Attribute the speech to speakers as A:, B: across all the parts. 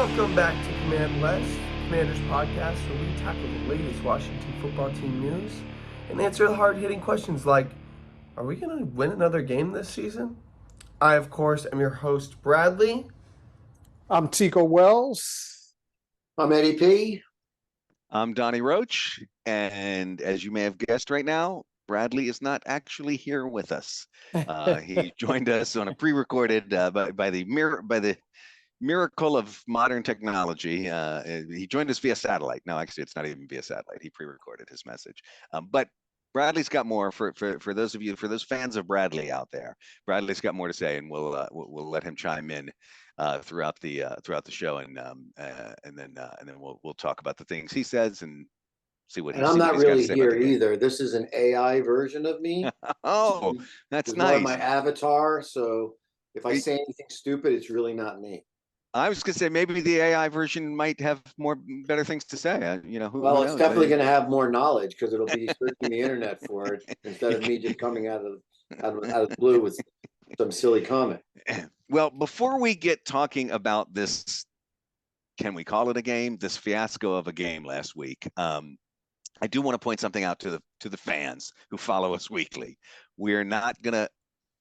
A: Welcome back to Command West, Commanders podcast, where we tackle the latest Washington football team news and answer the hard-hitting questions like, are we going to win another game this season? I, of course, am your host, Bradley.
B: I'm Tico Wells.
C: I'm Eddie P.
D: I'm Donnie Roach, and as you may have guessed right now, Bradley is not actually here with us. He joined us on a pre-recorded by the miracle of modern technology. He joined us via satellite. No, actually, it's not even via satellite. He pre-recorded his message. But Bradley's got more for those of you, for those fans of Bradley out there. Bradley's got more to say, and we'll let him chime in throughout the show, and then we'll talk about the things he says and see what.
C: And I'm not really here either. This is an AI version of me.
D: Oh, that's nice.
C: My avatar. So if I say anything stupid, it's really not me.
D: I was going to say maybe the AI version might have better things to say.
C: Well, it's definitely going to have more knowledge because it'll be searching the internet for it instead of me just coming out of the blue with some silly comment.
D: Well, before we get talking about this, can we call it a game? This fiasco of a game last week. I do want to point something out to the fans who follow us weekly. We're not going to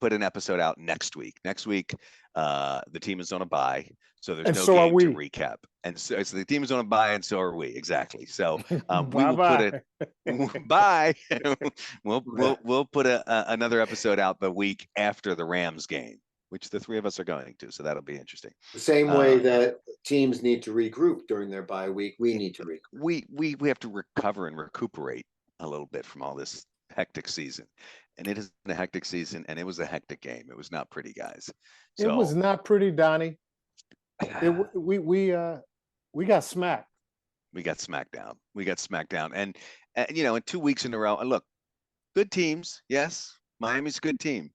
D: put an episode out next week. Next week, the team is on a bye, so there's no game to recap. And so the team is on a bye, and so are we. Exactly. So we will put it. Bye. We'll put another episode out the week after the Rams game, which the three of us are going to. So that'll be interesting.
C: The same way that teams need to regroup during their bye week, we need to regroup.
D: We have to recover and recuperate a little bit from all this hectic season. And it has been a hectic season, and it was a hectic game. It was not pretty, guys.
B: So, it was not pretty, Donnie. We got smacked.
D: We got smacked down. And in 2 weeks in a row. And look, good teams. Yes, Miami's a good team.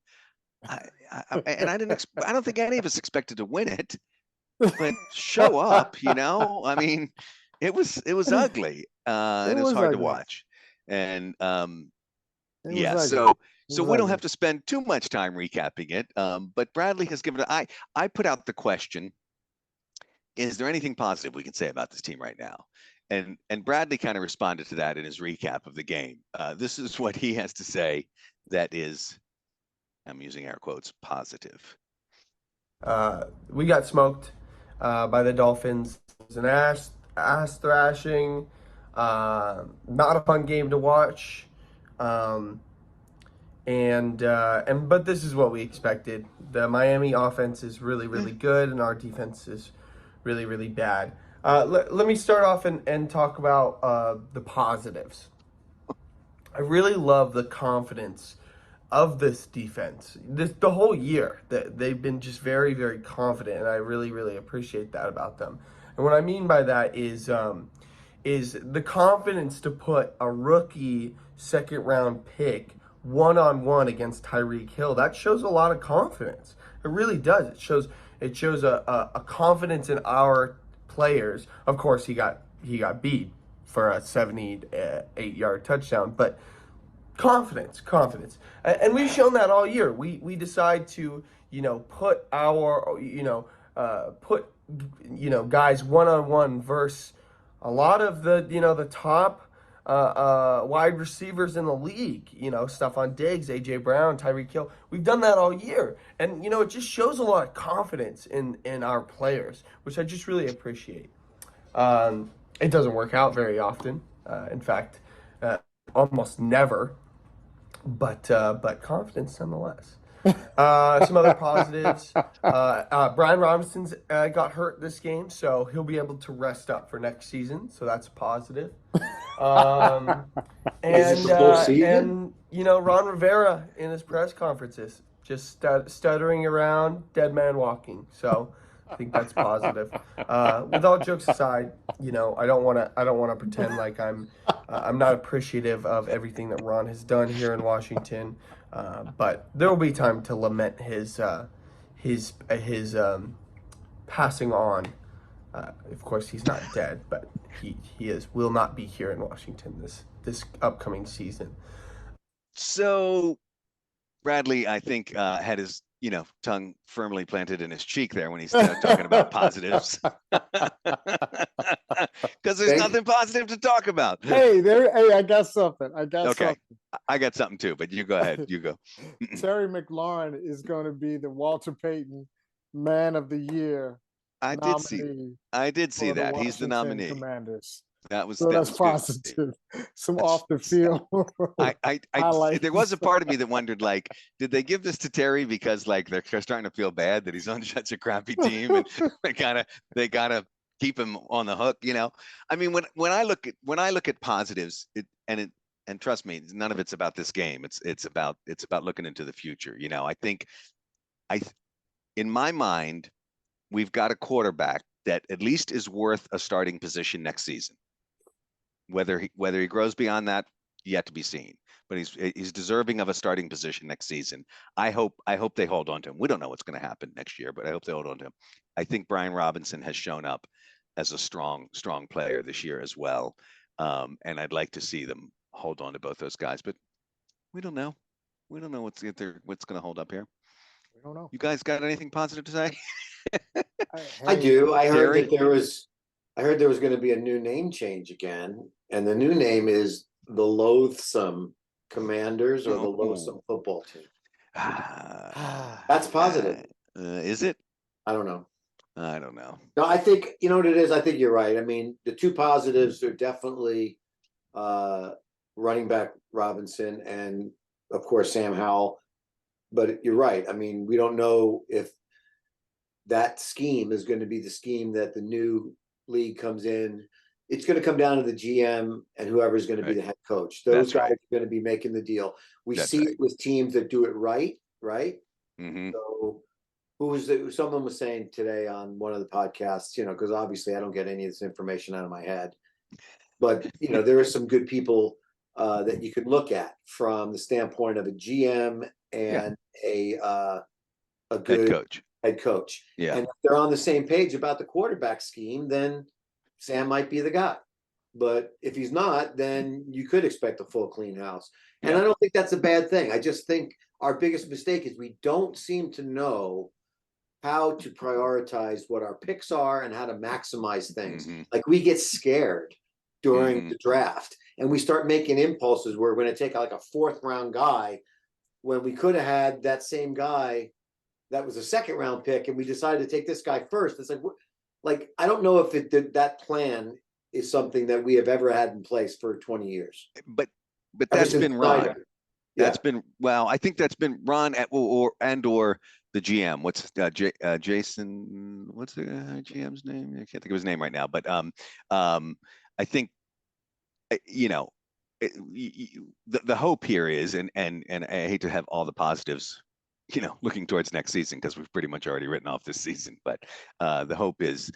D: I don't think any of us expected to win it, but show up. I mean, it was ugly. It was hard to watch. And so we don't have to spend too much time recapping it. But Bradley has given it. I put out the question: is there anything positive we can say about this team right now? And Bradley kind of responded to that in his recap of the game. This is what he has to say. That is, I'm using air quotes, positive.
A: We got smoked by the Dolphins. It was an ass thrashing. Not a fun game to watch. But this is what we expected. The Miami offense is really, really good, and our defense is really, really bad. Let me start off and talk about the positives. I really love the confidence of this defense. The whole year that they've been just very, very confident, and I really, really appreciate that about them. And what I mean by that is the confidence to put a rookie second-round pick one-on-one against Tyreek Hill. That shows a lot of confidence. It really does. It shows a confidence in our players. Of course, he got beat for a 78-yard touchdown, but confidence. And we've shown that all year. We decide to, put our, guys one-on-one versus a lot of the top wide receivers in the league, Stephon Diggs, A.J. Brown, Tyreek Hill. We've done that all year. And, it just shows a lot of confidence in our players, which I just really appreciate. It doesn't work out very often. In fact, almost never. But confidence nonetheless. Some other positives. Brian Robinson's got hurt this game, so he'll be able to rest up for next season. So that's a positive. And Ron Rivera in his press conferences just stuttering around, dead man walking. So I think that's positive. With all jokes aside, I don't want to pretend like I'm not appreciative of everything that Ron has done here in Washington. But there will be time to lament his passing on. Of course, he's not dead, but he will not be here in Washington this upcoming season.
D: So Bradley, I think, had his tongue firmly planted in his cheek there when he's talking about positives, because there's nothing positive to talk about.
B: Hey, I got something. I got
D: Okay,
B: something.
D: I got something too, but you go ahead. You go.
B: Terry McLaurin is going to be the Walter Payton Man of the Year
D: I did see
B: for the
D: that. He's the
B: Washington
D: nominee.
B: Commanders.
D: That was
B: So that's
D: good to see.
B: positive. Some
D: That's-
B: off the field.
D: there was a part of me that wondered, like, did they give this to Terry because like they're starting to feel bad that he's on such a crappy team and they gotta keep him on the hook, I mean, when I look at positives, and trust me, none of it's about this game. It's about looking into the future. I think in my mind, we've got a quarterback that at least is worth a starting position next season. Whether he grows beyond that, yet to be seen. But he's deserving of a starting position next season. I hope they hold on to him. We don't know what's going to happen next year, but I hope they hold on to him. I think Brian Robinson has shown up as a strong player this year as well. And I'd like to see them hold on to both those guys, but we don't know. We don't know what's going to hold up here.
B: We don't know.
D: You guys got anything positive to say?
C: I do. I heard
D: Terry?
C: that there was going to be a new name change again, and the new name is the Loathsome Commanders or the Loathsome Football Team. That's positive.
D: Is it?
C: I don't know.
D: I don't know.
C: No, I think you know what it is. I think you're right. I mean, the two positives are definitely running back Robinson and of course Sam Howell. But you're right. I mean, we don't know if that scheme is going to be the scheme that the new league comes in. It's going to come down to the GM and whoever's going to be the head coach. Those guys are going to be making the deal. We see it with teams that do it right.
D: Mm-hmm.
C: So someone was saying today on one of the podcasts, because obviously I don't get any of this information out of my head, but there are some good people that you could look at from the standpoint of a GM and a good head coach.
D: Yeah.
C: And if they're on the same page about the quarterback scheme, then Sam might be the guy. But if he's not, then you could expect a full clean house. And I don't think that's a bad thing. I just think our biggest mistake is we don't seem to know how to prioritize what our picks are and how to maximize things.
D: Mm-hmm.
C: Like we get scared during the draft and we start making impulses where we're going to take like a fourth round guy when we could have had that same guy that was a second round pick and we decided to take this guy first. It's like I don't know if that plan is something that we have ever had in place for 20 years.
D: But that's been Ron. That's been, I think that's been Ron or the GM. What's Jason? What's the GM's name? I can't think of his name right now. But I think the hope here is, and I hate to have all the positives, looking towards next season because we've pretty much already written off this season. But the hope is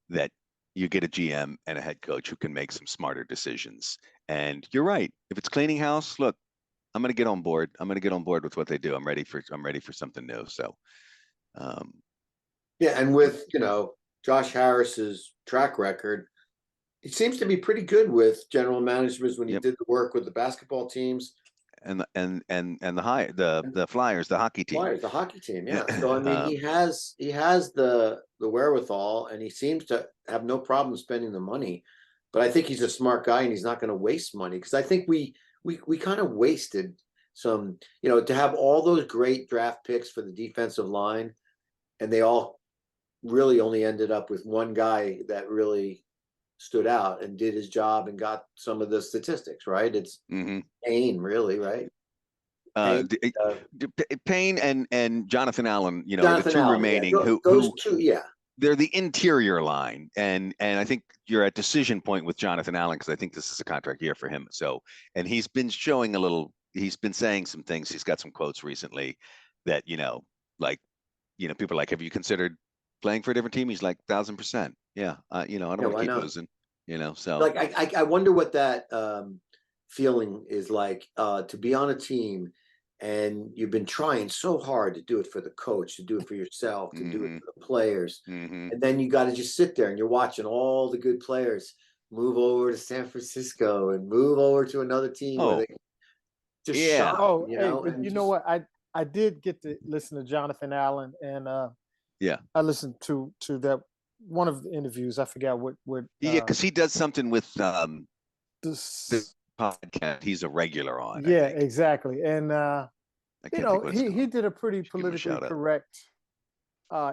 D: that you get a GM and a head coach who can make some smarter decisions. And you're right. If it's cleaning house, look, I'm going to get on board. I'm going to get on board with what they do. I'm ready for something new. So,
C: and with Josh Harris's track record, he seems to be pretty good with general managers when he did the work with the basketball teams
D: and the Flyers, the hockey team.
C: The hockey team, yeah. So I mean, he has the wherewithal, and he seems to have no problem spending the money. But I think he's a smart guy, and he's not going to waste money because I think we kind of wasted some, to have all those great draft picks for the defensive line, and they all really only ended up with one guy that really stood out and did his job and got some of the statistics, right? It's Payne, really, right?
D: Payne and Jonathan Allen,
C: Jonathan
D: the two
C: Allen,
D: remaining
C: those two,
D: they're the interior line, and I think you're at decision point with Jonathan Allen because I think this is a contract year for him. So, and he's been showing he's been saying some things. He's got some quotes recently that people are like, have you considered playing for a different team? He's like 1,000%. Yeah, I don't want to keep losing. So
C: like I wonder what that feeling is like to be on a team and you've been trying so hard to do it for the coach, to do it for yourself, to do it for the players. And then you got to just sit there and you're watching all the good players move over to San Francisco and move over to another team where they just shine,
B: but you know what? I did get to listen to Jonathan Allen, and
D: Yeah.
B: I listened to that one of the interviews. I forgot what
D: Yeah, because he does something with the
B: this.
D: podcast. He's a regular on, I
B: Yeah,
D: think.
B: exactly. And
D: I can't think what it's
B: he
D: called.
B: did a pretty
D: Should give him a
B: politically
D: shout out.
B: correct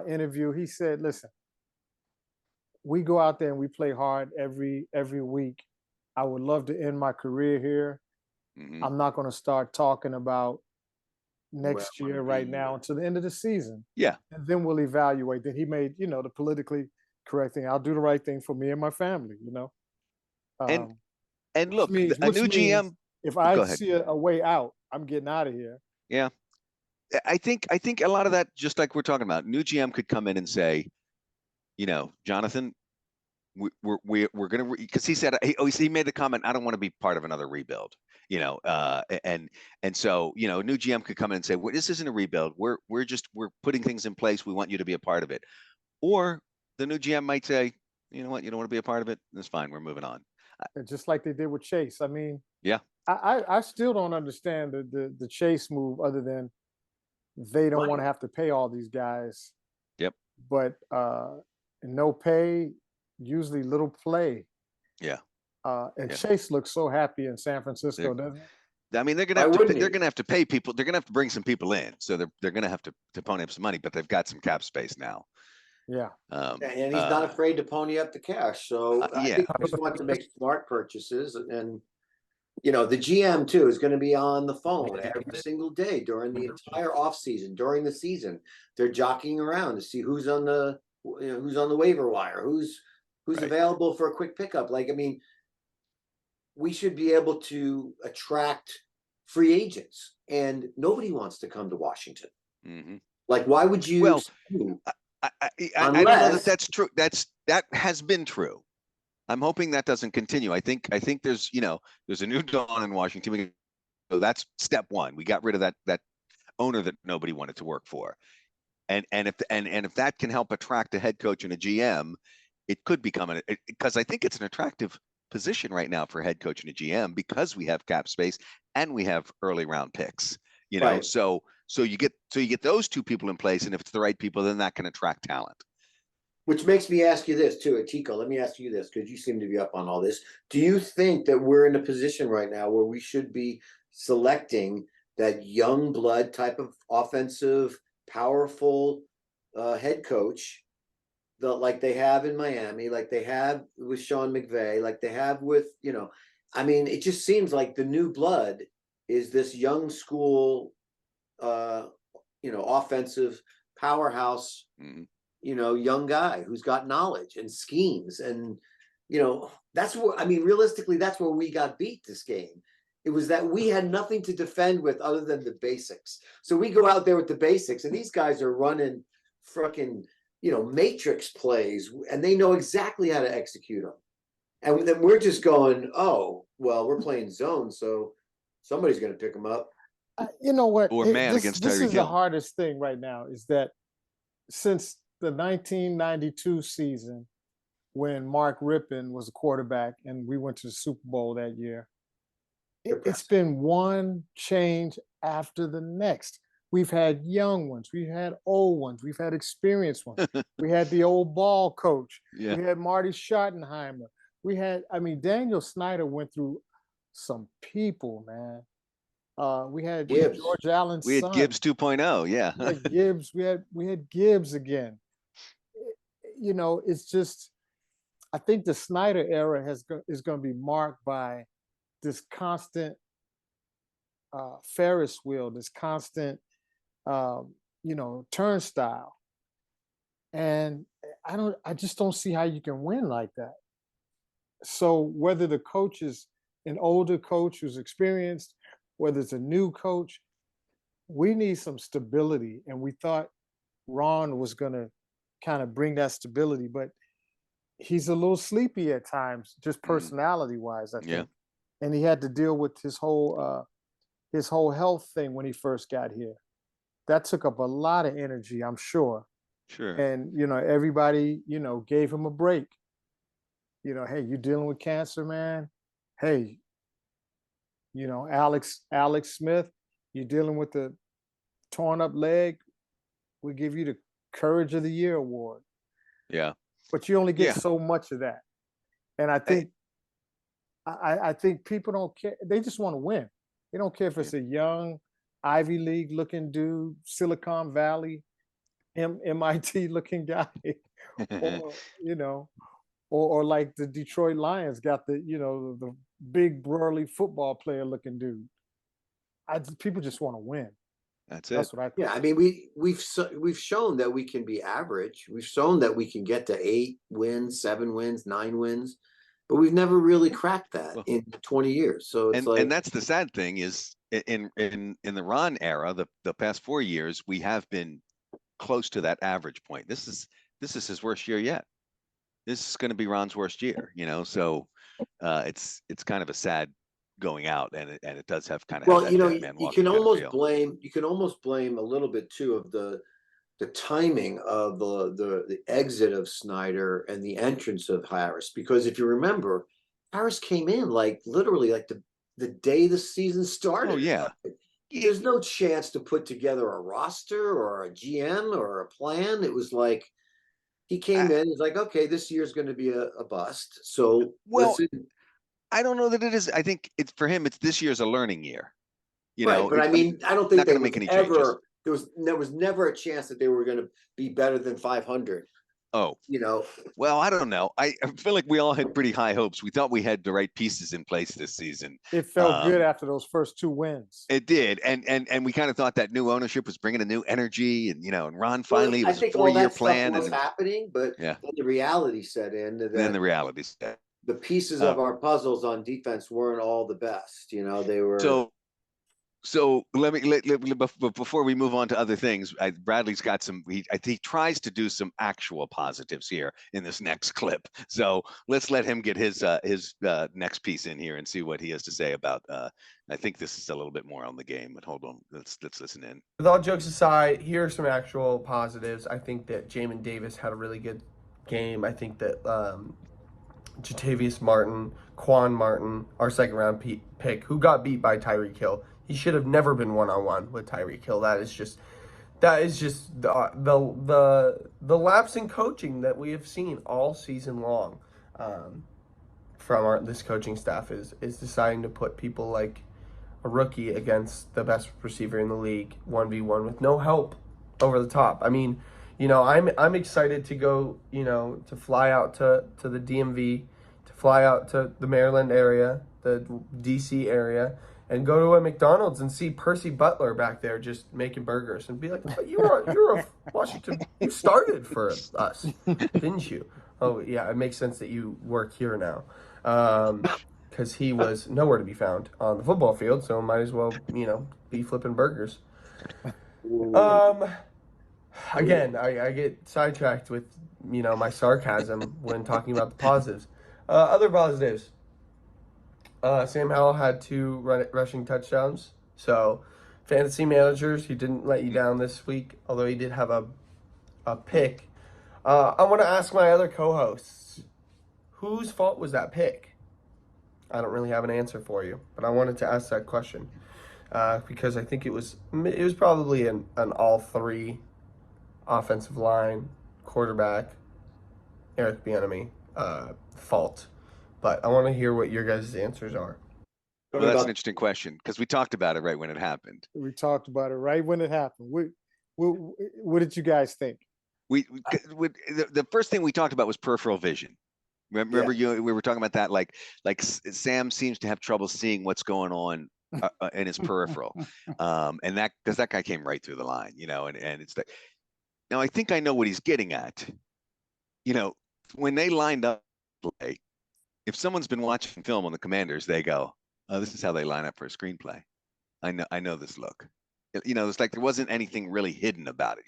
B: interview. He said, "Listen, we go out there and we play hard every week. I would love to end my career here.
D: Mhm.
B: I'm not going to start talking about next
C: Where I
B: year
C: wanna
B: right
C: be.
B: now until the end of the season,
D: Yeah.
B: and then we'll evaluate." Then he made the politically correct thing. I'll do the right thing for me and my family.
D: And
B: Um,
D: and
B: which
D: look,
B: means
D: a
B: which
D: new
B: means
D: GM.
B: if I
D: Go ahead.
B: see a way out, I'm getting out of here.
D: Yeah. I think a lot of that, just like we're talking about, new GM could come in and say, Jonathan, we're gonna, because he said he made the comment, I don't want to be part of another rebuild. And so new GM could come in and say, well, this isn't a rebuild. We're putting things in place. We want you to be a part of it. Or the new GM might say, you know what, you don't want to be a part of it. That's fine. We're moving on.
B: Just like they did with Chase. I mean,
D: Yeah.
B: I still don't understand the Chase move, other than they don't want to have to pay all these guys.
D: Yep.
B: But no pay, usually little play.
D: Yeah.
B: And
D: Yeah.
B: Chase looks so happy in San Francisco, doesn't he?
D: I mean, they're gonna have to pay people. They're gonna have to bring some people in, so they're gonna have to pony up some money. But they've got some cap space now.
B: Yeah.
C: And he's not afraid to pony up the cash. So I
D: yeah.
C: think he just wants to make smart purchases. And the GM too is going to be on the phone every single day during the entire off season, during the season. They're jockeying around to see who's on the waiver wire, who's
D: Right.
C: available for a quick pickup. Like, I mean, we should be able to attract free agents, and nobody wants to come to Washington.
D: Mm-hmm.
C: Like, why would you?
D: Well, I don't know that that's true. That has been true. I'm hoping that doesn't continue. I think there's a new dawn in Washington. So that's step one. We got rid of that owner that nobody wanted to work for, and if that can help attract a head coach and a GM, it could become because I think it's an attractive position right now for a head coach and a GM, because we have cap space and we have early round picks.
C: Right.
D: So you get those two people in place, and if it's the right people, then that can attract talent.
C: Which makes me ask you this too, Atiko. Let me ask you this, because you seem to be up on all this. Do you think that we're in a position right now where we should be selecting that young blood type of offensive, powerful head coach, like they have in Miami, like they have with Sean McVay, like they have with, I mean, it just seems like the new blood is this young school, offensive powerhouse, young guy who's got knowledge and schemes. And, that's what, I mean, realistically, that's where we got beat this game. It was that we had nothing to defend with other than the basics. So we go out there with the basics, and these guys are running freaking, matrix plays, and they know exactly how to execute them. And then we're just going, oh, well, we're playing zone, so somebody's going to pick them up.
B: You know what?
D: Or man against
B: this
D: Tyreek
B: is
D: Hill.
B: the hardest thing right now, is that since the 1992 season, when Mark Rippon was a quarterback and we went to the Super Bowl that year, it's been one change after the next. We've had young ones, we've had old ones, we've had experienced ones. We had the old ball coach.
D: Yeah.
B: We had Marty Schottenheimer. Daniel Snyder went through some people, man. We had
C: Gibbs.
B: George Allen's
D: We had
B: son.
D: Gibbs 2.0. Yeah.
B: We had Gibbs. We had Gibbs again. It's just, I think the Snyder era is going to be marked by this constant Ferris wheel, this constant turnstile. And I just don't see how you can win like that. So whether the coach is an older coach who's experienced, whether it's a new coach, we need some stability. And we thought Ron was going to kind of bring that stability, but he's a little sleepy at times, just personality wise, I think.
D: Yeah.
B: And he had to deal with his whole health thing when he first got here. That took up a lot of energy, I'm sure.
D: Sure.
B: And, everybody, gave him a break. Hey, you dealing with cancer, man? Hey, Alex Smith, you're dealing with the torn up leg, we give you the Courage of the Year award.
D: Yeah.
B: But you only get
D: Yeah.
B: so much of that. And I think I think people don't care. They just want to win. They don't care if it's a young Ivy League looking dude, Silicon Valley, MIT looking guy, or or like the Detroit Lions got the big burly football player looking dude. People just want to win.
D: That's it.
B: That's what I think.
C: Yeah, I mean, we've shown that we can be average. We've shown that we can get to 8 wins, 7 wins, 9 wins, but we've never really cracked that in 20 years. So it's
D: and that's the sad thing is in the Ron era, the past 4 years, we have been close to that average point. This is his worst year yet. This is going to be Ron's worst year, so it's kind of a sad going out, and it does have kind of
C: well,
D: you can
C: almost blame a little bit too of the timing of the exit of Snyder and the entrance of Harris, because if you remember, Harris came in literally the day the season started.
D: Oh yeah.
C: There's no chance to put together a roster or a GM or a plan. It was like he came in, he's like, okay, this year's going to be a bust. So listen.
D: I don't know that it is. I think it's for him. It's this year's a learning year.
C: Right, but I mean, I don't think
D: they make any changes.
C: There was never a chance that they were going to be better than 500.
D: Oh, well, I don't know. I feel like we all had pretty high hopes. We thought we had the right pieces in place this season.
B: It felt good after those first 2 wins.
D: It did, and we kind of thought that new ownership was bringing a new energy, and Ron finally was a 4-year plan,
C: was happening, but then the reality set in.
D: Then the reality set.
C: The pieces of our puzzles on defense weren't all the best. They were.
D: So let me before we move on to other things, Bradley's got some. He tries to do some actual positives here in this next clip. So let's let him get his next piece in here and see what he has to say about. I think this is a little bit more on the game, but hold on, let's listen in.
A: With all jokes aside, here are some actual positives. I think that Jamin Davis had a really good game. I think that Jatavius Martin, Quan Martin, our second round pick, who got beat by Tyreek Hill. He should have never been one-on-one with Tyreek Hill. That is just the lapse in coaching that we have seen all season long from this coaching staff is deciding to put people like a rookie against the best receiver in the league 1v1 with no help over the top. I mean, I'm excited to go, to fly out to the DMV, to fly out to the Maryland area, the DC area, and go to a McDonald's and see Percy Butler back there just making burgers and be like, oh, you're a Washington. You started for us, didn't you? Oh, yeah, it makes sense that you work here now. Because he was nowhere to be found on the football field, so might as well, be flipping burgers. Again, I get sidetracked with, my sarcasm when talking about the positives. Other positives. Sam Howell had 2 rushing touchdowns. So, fantasy managers, he didn't let you down this week, although he did have a pick. I want to ask my other co-hosts, whose fault was that pick? I don't really have an answer for you, but I wanted to ask that question because I think it was probably an all 3 offensive line, quarterback, Eric Bieniemy fault. But I want to hear what your guys' answers are.
D: Well, that's an interesting question because we talked about it right when it happened.
B: We talked about it right when it happened. What did you guys think?
D: The first thing we talked about was peripheral vision. Remember, we were talking about that. Like Sam seems to have trouble seeing what's going on in his peripheral, and that because that guy came right through the line, and it's like. Now I think I know what he's getting at. When they lined up play. If someone's been watching film on the Commanders, they go, "Oh, this is how they line up for a screenplay." I know this look. It's like there wasn't anything really hidden about it.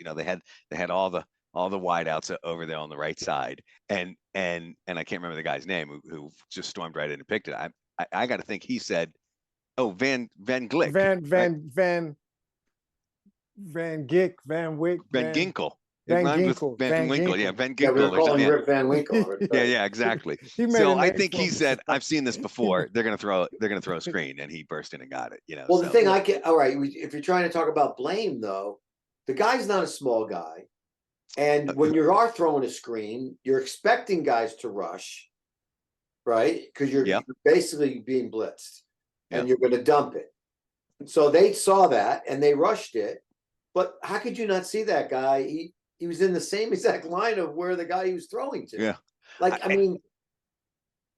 D: They had all the wideouts over there on the right side, and I can't remember the guy's name who just stormed right in and picked it. I got to think he said, "Oh, Van Glick,
B: Van Gick, Van Wick,
D: Van Ginkel." It
B: Van
D: rhymed with
B: Ginkel.
D: Van Winkle. Yeah, Van
C: Yeah, we were
D: Ginkel or
C: calling
D: something.
C: Rip Van Winkle.
D: Yeah, yeah, exactly.
B: He made
D: So
B: a
D: I
B: name
D: think
B: for
D: he said,
B: himself.
D: "I've seen this before. They're gonna throw a screen," and he burst in and got it.
C: Well,
D: So
C: the thing all right, if you're trying to talk about blame, though, the guy's not a small guy. And when you are throwing a screen, you're expecting guys to rush, right? Because you're
D: Yeah.
C: basically being blitzed and
D: Yeah.
C: you're going to dump it. So they saw that and they rushed it. But how could you not see that guy? He was in the same exact line of where the guy he was throwing to.
D: Yeah.
C: Like, I mean,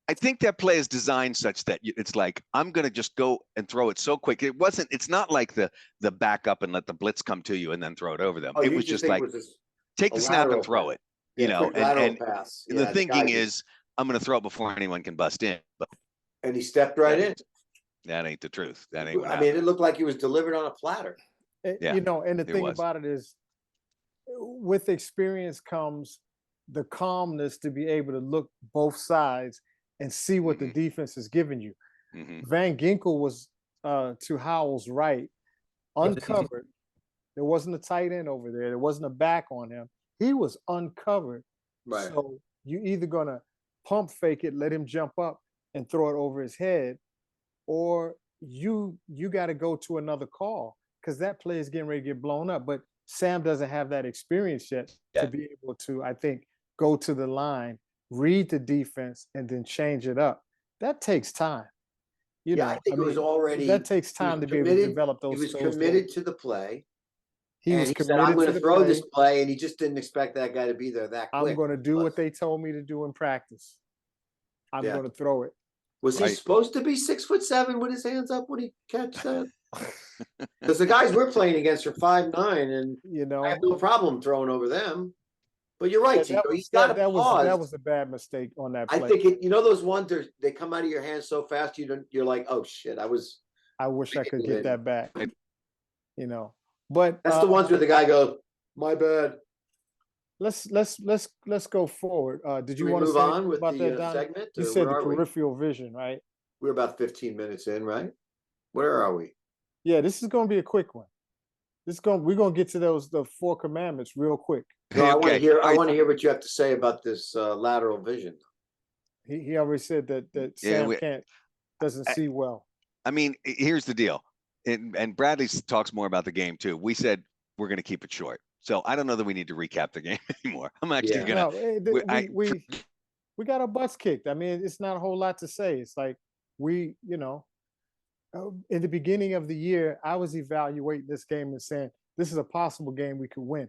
D: I think that play is designed such that it's like, I'm going to just go and throw it so quick. It's not like the back up and let the blitz come to you and then throw it over them.
C: oh,
D: It
C: you
D: was
C: just
D: just
C: think
D: like,
C: it was
D: take
C: a
D: the snap and
C: lateral
D: throw
C: pass.
D: it,
C: quick lateral pass.
D: and the
C: guy
D: thinking
C: just-
D: is, I'm going to throw it before anyone can bust in. But
C: and he stepped right in.
D: that ain't the truth. That ain't what
C: I mean,
D: happened.
C: it looked like he was delivered on a platter.
D: Yeah,
B: You know, and the
D: it
B: thing
D: was.
B: about it is, with experience comes the calmness to be able to look both sides and see what the defense is giving you. Van Ginkel was to Howell's right, uncovered. There wasn't a tight end over there. There wasn't a back on him. He was uncovered.
C: Right.
B: So you either gonna pump fake it, let him jump up and throw it over his head, or you got to go to another call because that play is getting ready to get blown up. But Sam doesn't have that experience yet to be able to, I think, go to the line, read the defense, and then change it up. That takes time. You know,
C: I think it was already
B: that takes time to be able to develop those.
C: He was committed to the play.
B: He was
C: said,
B: committed
C: I'm going
B: to
C: to
B: the
C: throw
B: play.
C: this play, and he just didn't expect that guy to be there that quick.
B: I'm going to do what they told me to do in practice. I'm going to throw it.
C: Was he supposed to be 6'7" with his hands up when he catch that? Because the guys we're playing against are 5'9", and
B: you know,
C: I have no problem throwing over them. But you're right, Chico. He's got to pause.
B: That was a bad mistake on that play.
C: I think those ones they come out of your hands so fast you're like, oh shit, I
B: wish I could get that back. You know, but
C: that's the ones where the guy goes, my bad.
B: Let's go forward. Did you want to
C: move
B: say
C: on with
B: about
C: the
B: that, Don?
C: segment?
B: You said the peripheral vision, right?
C: We're about 15 minutes in, right? Where are we?
B: Yeah, this is going to be a quick one. We're going to get to the 4 commandments real quick.
C: No, I want to hear what you have to say about this lateral vision.
B: He already said that Sam doesn't see well.
D: I mean, here's the deal, and Bradley talks more about the game too. We said we're going to keep it short, so I don't know that we need to recap the game anymore. I'm actually gonna.
B: We got our butts kicked. I mean, it's not a whole lot to say. It's like in the beginning of the year, I was evaluating this game and saying this is a possible game we could win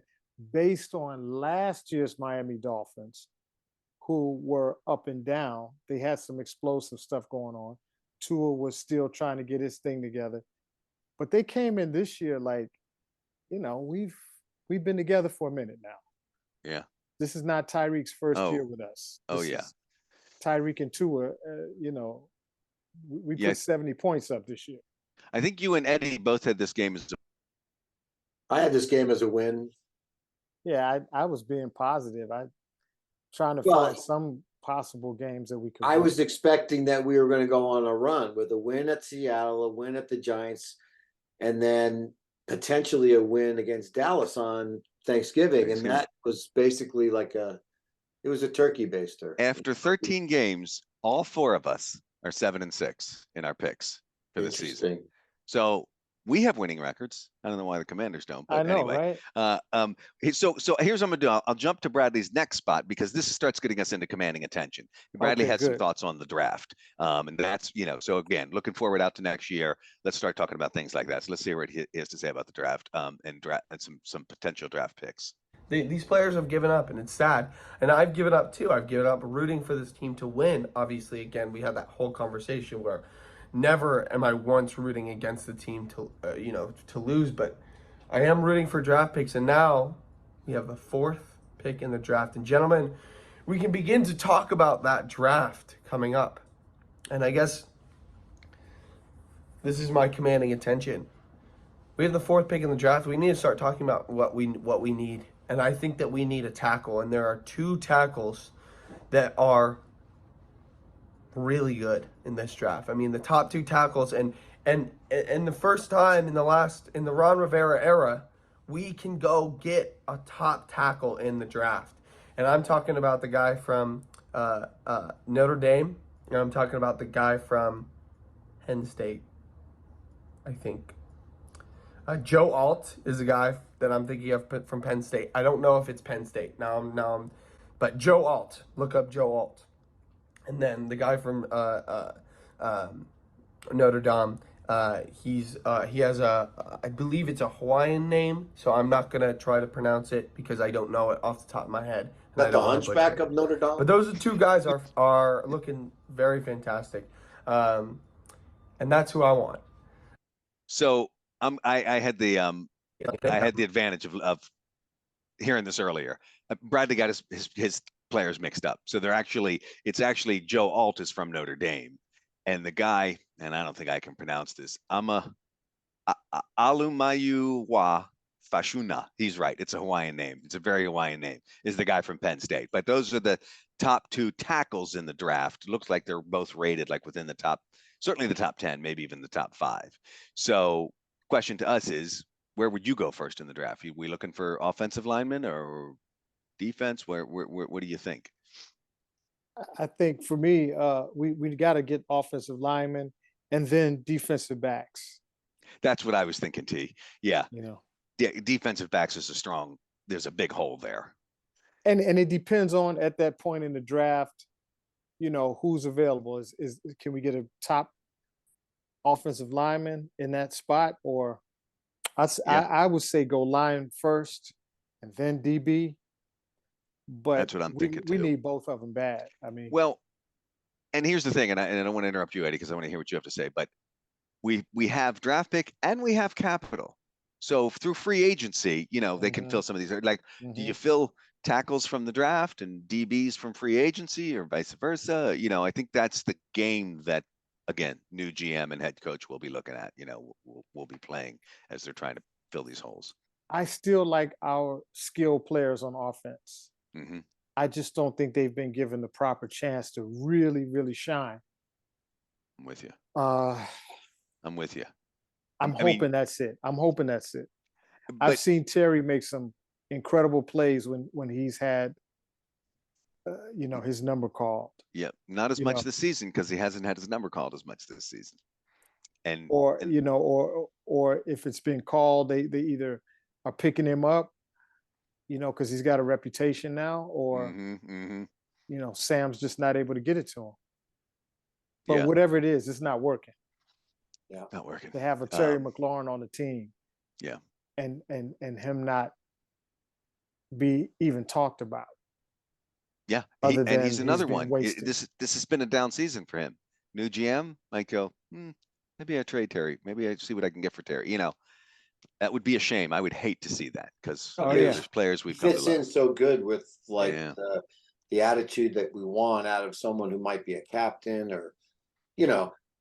B: based on last year's Miami Dolphins, who were up and down. They had some explosive stuff going on. Tua was still trying to get his thing together, but they came in this year like, we've been together for a minute now.
D: Yeah,
B: this is not Tyreek's first year with us. Tyreek and Tua. We put 70 points up this year.
D: I think you and Eddie both had this game as.
C: I had this game as a win.
B: Yeah, I was being positive. I trying to find some possible games that we could.
C: I was expecting that we were going to go on a run with a win at Seattle, a win at the Giants, and then potentially a win against Dallas on Thanksgiving. And that was basically it was a turkey baster.
D: After 13 games, all 4 of us are 7-6 in our picks for the season. So we have winning records. I don't know why the Commanders don't, but anyway. Right? So here's what I'm gonna do. I'll jump to Bradley's next spot because this starts getting us into commanding attention. Bradley has some thoughts on the draft, and that's So again, looking forward out to next year. Let's start talking about things like that. So let's see what he has to say about the draft, and some potential draft picks.
A: These players have given up, and it's sad. And I've given up too. I've given up rooting for this team to win. Obviously, again, we had that whole conversation where never am I once rooting against the team to lose, but I am rooting for draft picks. And now we have the 4th pick in the draft. And gentlemen, we can begin to talk about that draft coming up. And I guess this is my commanding attention. We have the 4th pick in the draft. We need to start talking about what we need. And I think that we need a tackle. And there are 2 tackles that are really good in this draft. I mean, the top 2 tackles, and the first time in the Ron Rivera era, we can go get a top tackle in the draft. And I'm talking about the guy from Notre Dame, and I'm talking about the guy from Penn State, I think. Joe Alt is the guy that I'm thinking of from Penn State. I don't know if it's Penn State. But Joe Alt. Look up Joe Alt. And then the guy from Notre Dame. He has I believe it's a Hawaiian name, so I'm not gonna try to pronounce it because I don't know it off the top of my head.
C: That the Hunchback of Notre Dame.
A: But those two guys are looking very fantastic, and that's who I want.
D: So I had the advantage of hearing this earlier. Bradley got his players mixed up. So it's actually Joe Alt is from Notre Dame, and the guy, and I don't think I can pronounce this, Alumayuwa Fashuna. He's right. It's a Hawaiian name. It's a very Hawaiian name. Is the guy from Penn State. But those are the top 2 tackles in the draft. Looks like they're both rated like within the top, certainly the top 10, maybe even the top 5. So question to us is, where would you go first in the draft? Are we looking for offensive linemen or defense? Where what do you think?
B: I think for me, we got to get offensive linemen and then defensive backs.
D: That's what I was thinking, T. Yeah. Defensive backs there's a big hole there.
B: And it depends on, at that point in the draft, who's available. Is can we get a top offensive lineman in that spot? Or I would say go line first and then DB. But
D: that's what I'm thinking too.
B: We need both of them bad. I mean,
D: well, and here's the thing, and I don't want to interrupt you, Eddie, because I want to hear what you have to say. But we have draft pick and we have capital. So through free agency, they can fill some of these. Like, do you fill tackles from the draft and DBs from free agency, or vice versa? I think that's the game that, again, new GM and head coach will be looking at. We'll be playing as they're trying to fill these holes.
B: I still like our skilled players on offense.
D: Mm-hmm.
B: I just don't think they've been given the proper chance to really, really shine.
D: I'm with you.
B: I'm
D: with you.
B: I'm hoping that's it. I've seen Terry make some incredible plays when he's had, his number called.
D: Yeah, not as much this season because he hasn't had his number called as much this season.
B: Or if it's been called, they either are picking him up, because he's got a reputation now, or Sam's just not able to get it to him. But whatever it is, it's not working.
C: Yeah,
D: not working.
B: To have a Terry McLaurin on the team,
D: yeah,
B: and him not be even talked about.
D: Yeah, and he's another one. This has been a down season for him. New GM might go, maybe I trade Terry. Maybe I see what I can get for Terry. That would be a shame. I would hate to see that because there's players we've come to love.
C: Fits in so good with the attitude that we want out of someone who might be a captain, or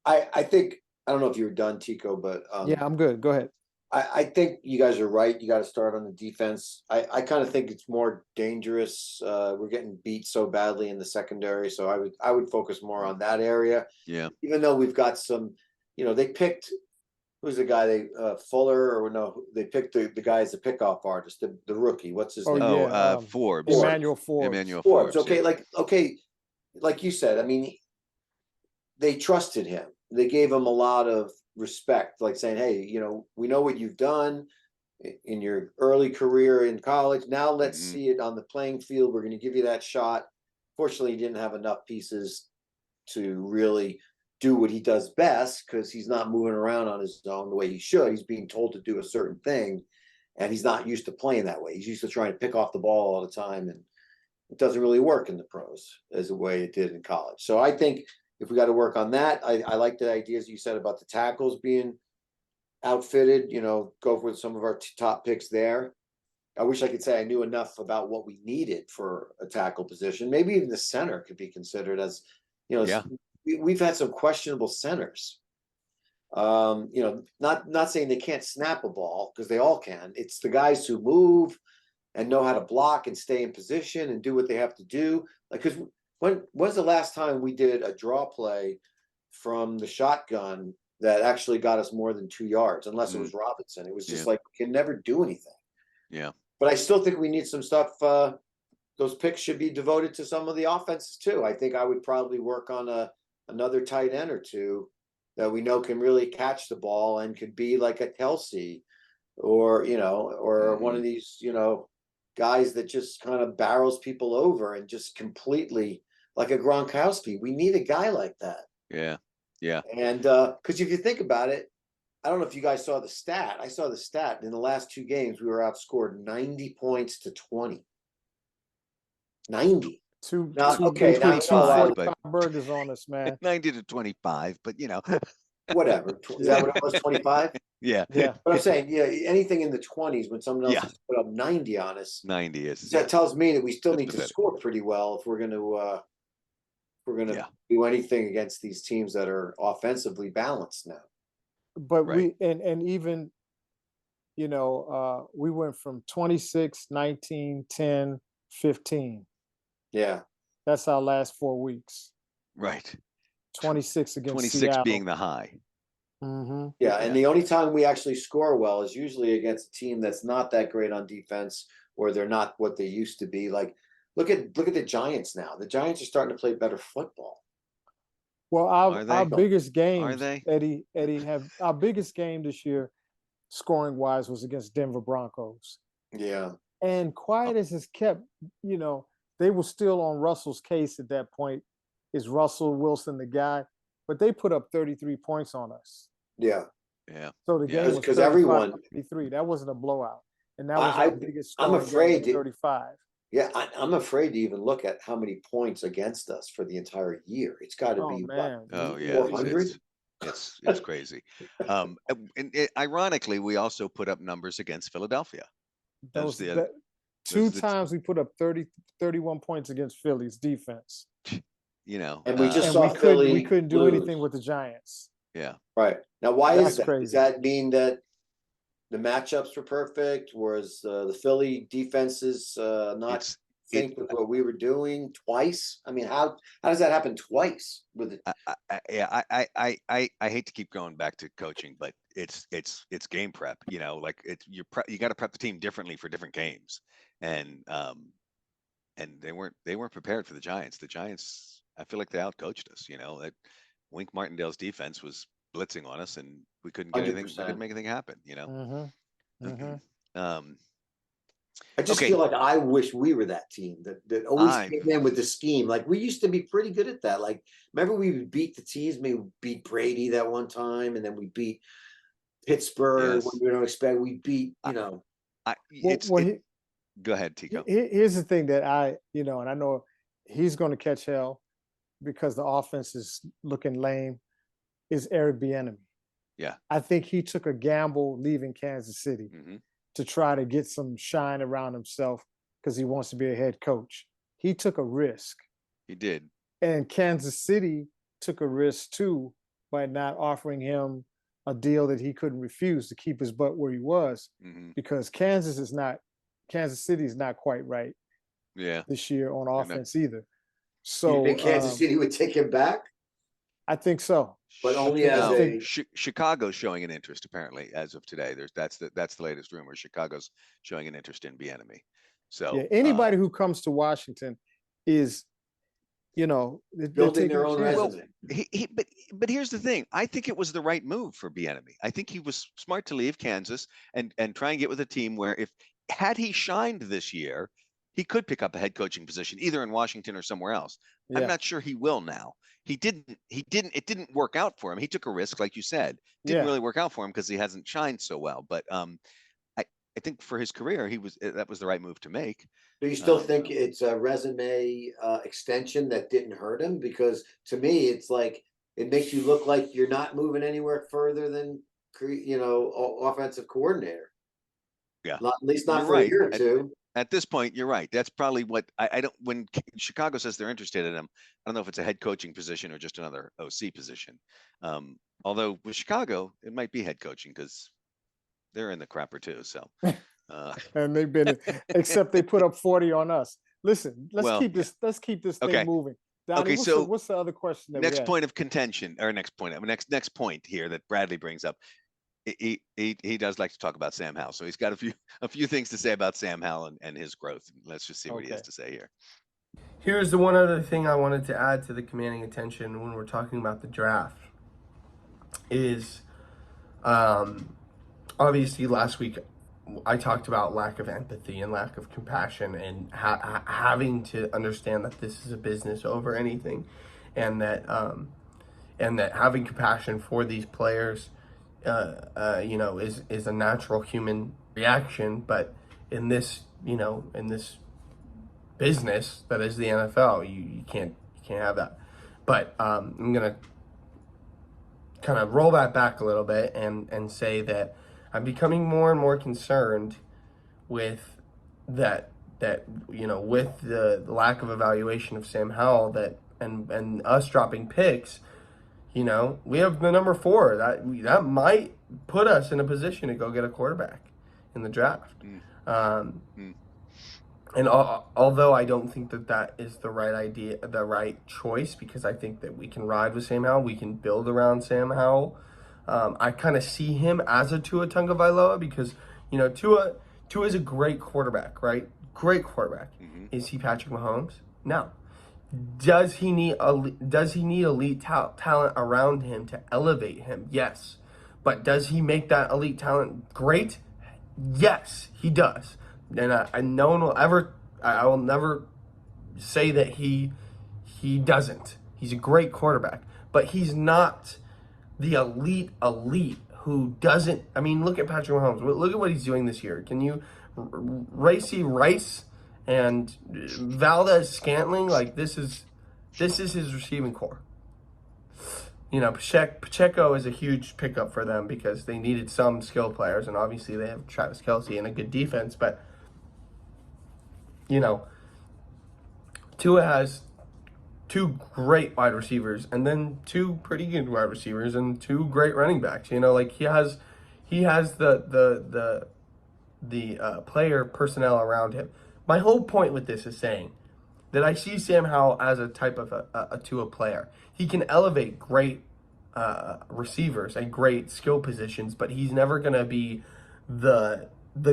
C: I think, I don't know if you were done, Tico, but
B: yeah, I'm good. Go ahead.
C: I think you guys are right. You got to start on the defense. I kind of think it's more dangerous. We're getting beat so badly in the secondary, so I would focus more on that area.
D: Yeah.
C: Even though we've got some, they picked, who's the guy Fuller, or no, they picked the guy as a pickoff artist, the rookie. What's his name?
D: Forbes.
B: Emmanuel Forbes.
C: Forbes. Okay, like you said, I mean, they trusted him. They gave him a lot of respect, like saying, hey, we know what you've done in your early career in college. Now let's see it on the playing field. We're going to give you that shot. Fortunately, he didn't have enough pieces to really do what he does best, because he's not moving around on his own the way he should. He's being told to do a certain thing, and he's not used to playing that way. He's used to trying to pick off the ball all the time, and it doesn't really work in the pros as the way it did in college. So I think if we got to work on that, I like the ideas you said about the tackles being outfitted, go with some of our top picks there. I wish I could say I knew enough about what we needed for a tackle position. Maybe even the center could be considered as, we've had some questionable centers. Not saying they can't snap a ball, because they all can. It's the guys who move and know how to block and stay in position and do what they have to do. Like, because when's the last time we did a draw play from the shotgun that actually got us more than 2 yards, unless it was Robinson? It was just like, we can never do anything.
D: Yeah.
C: But I still think we need some stuff. Those picks should be devoted to some of the offenses too. I think I would probably work on another tight end or two that we know can really catch the ball and could be like a Kelsey or one of these guys that just kind of barrels people over and just completely like a Gronkowski. We need a guy like that.
D: Yeah. Yeah.
C: And because if you think about it, I don't know if you guys saw the stat. I saw the stat in the last 2 games. We were outscored 90 points to 20. 90. Now, okay,
B: They
C: now
B: put
C: you know,
B: 245 burgers on us, man.
D: 90 to 25, but
C: whatever. Is that what it was? 25?
D: yeah.
B: Yeah.
C: But I'm saying, anything in the 20s when someone else
D: Yeah.
C: has put up 90 on us,
D: 90 is
C: that tells me that we still
D: That's
C: need to
D: pathetic.
C: score pretty well if we're going to do anything against these teams that are offensively balanced now.
B: But
D: Right.
B: even we went from 26, 19, 10, 15.
C: Yeah.
B: That's our last 4 weeks.
D: right.
B: 26 against
D: 26
B: Seattle.
D: being the high.
B: Mm-hmm.
C: Yeah, and the only time we actually score well is usually against a team that's not that great on defense, or they're not what they used to be. Like, look at the Giants now. The Giants are starting to play better football.
B: Well,
D: Are they?
B: our biggest games,
D: they?
B: Eddie, have our biggest game this year, scoring wise, was against Denver Broncos.
C: Yeah.
B: And quiet as it's kept, they were still on Russell's case at that point. Is Russell Wilson the guy? But they put up 33 points on us.
C: Yeah.
D: Yeah.
B: So the game was
C: because
B: 35,
C: everyone
B: 33. That wasn't a blowout, and that was our biggest
C: I'm
B: scoring
C: afraid
B: game, 35.
C: Yeah, I'm afraid to even look at how many points against us for the entire year. It's got to be
B: man.
D: Oh yeah,
C: 400.
D: it's crazy. And ironically, we also put up numbers against Philadelphia.
B: Two times we put up 31 points against Philly's defense.
C: And we just
B: and
C: saw Philly.
B: We couldn't do anything with the Giants.
D: Yeah.
C: Right. Now, why
B: That's
C: is that?
B: crazy.
C: Does that mean that the matchups were perfect? Whereas the Philly defenses not think with what we were doing twice? I mean, how does that happen twice with it?
D: I hate to keep going back to coaching, but it's game prep. You got to prep the team differently for different games, and they weren't prepared for the Giants. The Giants, I feel like they outcoached us. That Wink Martindale's defense was blitzing on us, and we couldn't get anything. We couldn't make anything happen.
B: Mm-hmm. Mm-hmm.
C: I just feel like I wish we were that team that always came in with the scheme. Like, we used to be pretty good at that. Like, remember we beat the teams, maybe we beat Brady that one time, and then we beat Pittsburgh when we don't expect. We beat,
D: Go ahead, Tico.
B: Here's the thing that and I know he's going to catch hell because the offense is looking lame, is Eric Bieniemy.
D: Yeah.
B: I think he took a gamble leaving Kansas City to try to get some shine around himself because he wants to be a head coach. He took a risk.
D: He did.
B: And Kansas City took a risk too by not offering him a deal that he couldn't refuse to keep his butt where he was, because Kansas City is not quite right this year on offense either. So
C: you think Kansas City would take him back?
B: I think so,
C: but only as
D: Chicago's showing an interest apparently as of today. That's the latest rumor. Chicago's showing an interest in Bieniemy. So
B: anybody who comes to Washington is,
C: building their own resume.
D: But here's the thing. I think it was the right move for Bieniemy. I think he was smart to leave Kansas and try and get with a team where had he shined this year, he could pick up a head coaching position either in Washington or somewhere else. Yeah. I'm not sure he will now. It didn't work out for him. He took a risk, like you said. Didn't really work out for him because he hasn't shined so well. But I think for his career, that was the right move to make.
C: Do you still think it's a resume extension that didn't hurt him? Because to me, it's like it makes you look like you're not moving anywhere further than offensive coordinator.
D: Yeah,
C: at least not for a year or two.
D: At this point, you're right. That's probably what I don't. When Chicago says they're interested in him, I don't know if it's a head coaching position or just another OC position. Although with Chicago, it might be head coaching because they're in the crapper too. So,
B: and they've been, except they put up 40 on us. Listen, let's keep this thing moving. Donnie, what's the other question?
D: Next point of contention, or next point here that Bradley brings up. he does like to talk about Sam Howell, so he's got a few things to say about Sam Howell and his growth. Let's just see what he has
B: Okay.
D: to say here.
A: Here's the one other thing I wanted to add to the commanding attention when we're talking about the draft is, obviously last week I talked about lack of empathy and lack of compassion and having to understand that this is a business over anything, and that having compassion for these players, is a natural human reaction. But in this, in this business that is the NFL, you can't have that. But I'm gonna kind of roll that back a little bit and say that I'm becoming more and more concerned with with the lack of evaluation of Sam Howell, that and us dropping picks. We have the number 4. That might put us in a position to go get a quarterback in the draft. And although I don't think that is the right idea, the right choice, because I think that we can ride with Sam Howell, we can build around Sam Howell. I kind of see him as a Tua Tagovailoa because Tua is a great quarterback, right? Great quarterback. Is he Patrick Mahomes? No. Does he need elite talent around him to elevate him? Yes. But does he make that elite talent great? Yes, he does. And no one will ever, I will never say that he doesn't. He's a great quarterback, but he's not the elite who doesn't. I mean, look at Patrick Mahomes. Look at what he's doing this year. Can you, Racy Rice and Valdez Scantling, like this is his receiving core. Pacheco is a huge pickup for them because they needed some skill players, and obviously they have Travis Kelce and a good defense. But Tua has 2 great wide receivers, and then 2 pretty good wide receivers, and 2 great running backs. He has the player personnel around him. My whole point with this is saying that I see Sam Howell as a type of a Tua player. He can elevate great receivers and great skill positions, but he's never going to be the